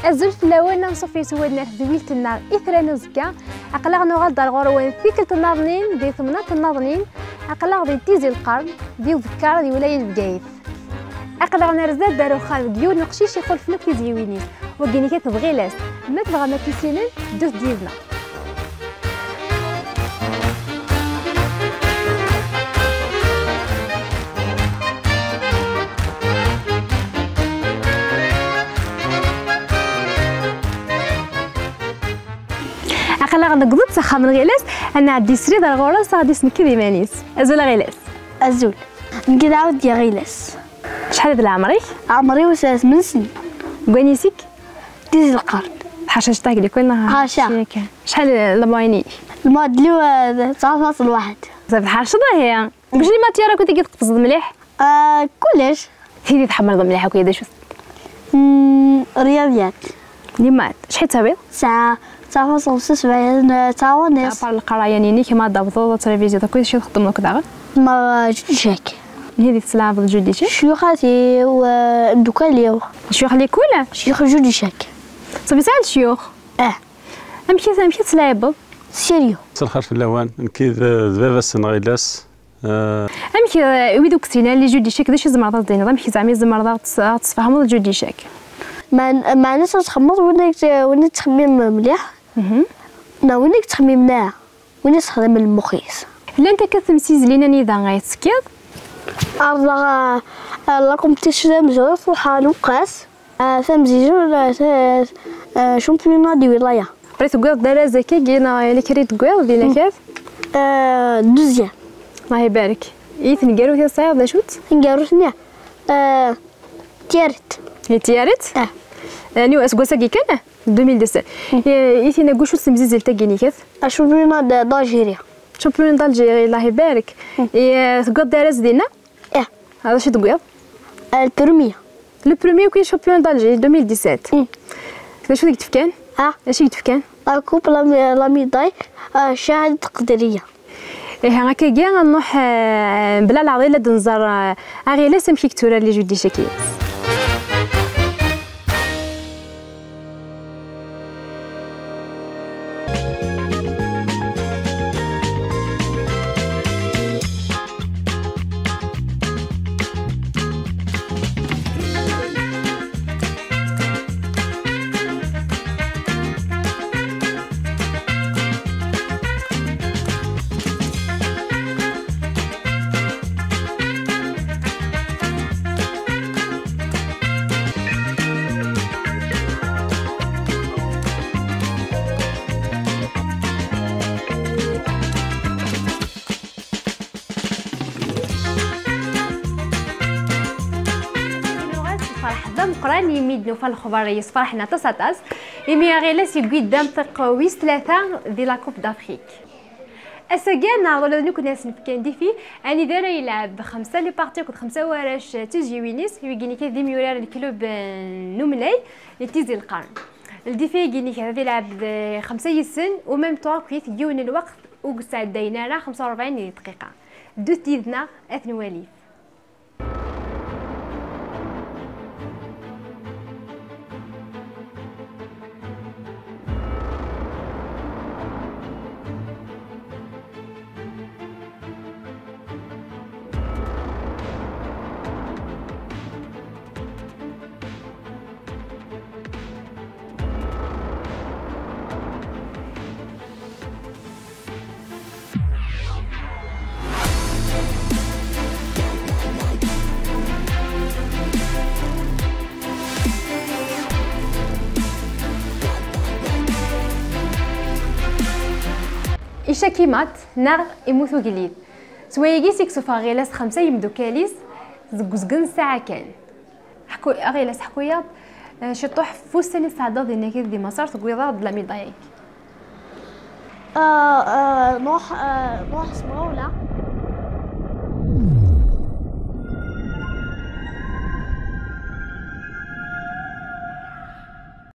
الزول في اللوان نصفي سوادنا في ذويلة النار إثران زكا أقلق نغال دار غروان ثيكلة الناظنين دي ثمنات الناظنين أقلق دي تيزي القرن دي ذكار دي ولاية بقايث أقلق نرزاد دارو خالد ديور نقشيش يخل في نكتي زيوينيس وقيني كتبغي لاس ما تبغى ما تيسينن دوز ديزنا أقلق نقضت سخا من غيلاس أنا عدي سريد الغورس غادي سنكي دي مانيس أزول غيلاس أزول نقد عاود يا غيلاس شحال هاد العمريك؟ عمري وثلاث من سنين كوانيسيك؟ تيزي القرن حاشاشتاك لي كلنا حاشا شحال المويني؟ المعدل 9.1 صافي حاشا هي واش لي ماتيرا كنتي كتقصد مليح؟ كلش سيدي تحمر مليح هكا داش رياضيات لي شحال تساوي؟ 9.76 ابار القرايه نيني كيما ضبطوا التلفزيون كلشي تخدم لك داغ ما جوجاك هذه تسلعب جوديشي شيوخاتي ودوكا ليو شيوخ لي كولا شيوخ جوديشاك صافي ساعد الشيوخ امشي تسلعب سيريو الخير في اللوان نكيد دبابه السنغيلاس امشي ويدوك سينا اللي جوديشاك داش زمرضات دينا امشي زعما زمرضات تصفحهم جوديشاك ما ناس تخمط ونيك تخمم مليح ونيك تخمم ناع ونيك تخدم المخيس لا انت كتمسيز لينا نيدا غايتسكيض أرضا لا كومبيتيشن مزيان وحالو قاس فمزيجو شامبيونات دي ولاية بريت كويض دارا زكي كينا اللي كريت كويض دينا كاف دوزيام الله يبارك تنقارو تي صايغ دا شوت نقارو ثنيا تيارت هي تيارت يعني اسكوسا كي كان 2017 يثينا كوشو سمزيزل تاكيني كاف الشامبيونات دالجيريا شامبيون دالجيري الله يبارك تقعد دارس دينا هذا شي تقعد البروميير لو بروميير كاين شامبيون دالجيري 2017 شنو ديك تفكان اش تفكان لا كوب لا ميداي شهاده تقديريه هكا كاع غنروح بلا العضيله دنزر غير سمحي كتوره اللي جودي شكي مقران يميدنو في الخبرية فرحنا تصاطاس يمي غيلاس قدام تقويس 3 دي لا كوب دافريك السجان ولا نكون ناس كان دي فيه اني دايره يلعب 5 لي بارتي كنت 5 وراش تيجي وينيس يجيني كذي ميورار الكلوب نوملاي لتيزي القرن الديفي يجيني كذا يلعب 5 يسن وميم طوا كيف يجون الوقت وقعد دينارا 45 دقيقه دو تيزنا اثنواليف إشاكيمات نار يموتو قليل سوايقي سيكسوفا غيلاس 5 يمدو كاليس زقزقن ساعة كان حكو غيلاس حكويا شطوح فوساني سعداد دينا كي دي مسار تقويضا بلا ميضايق نروح سمراولا